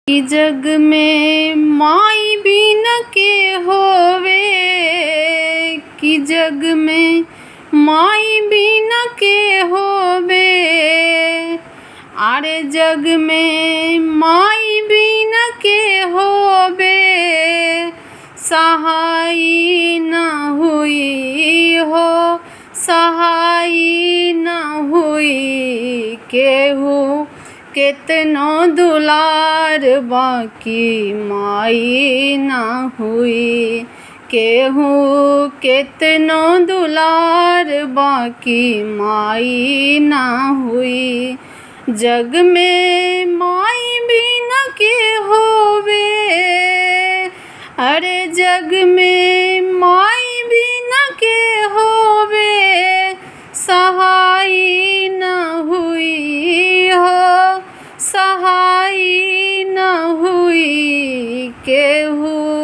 कि जग में माई बिन के होवे, कि जग में माई बिन के होवे। अरे जग में माई बिन के होवे, सहाय न हुई हो, सहाय न हुई। केहू केतनो दुलार बाकी माई ना हुई, केहू केतनो दुलार बाकी माई ना हुई। जग में माई बिन के होवे, अरे जग में माई बिन के होवे, सहाय न हुई हो, सहाय न हुई। केहू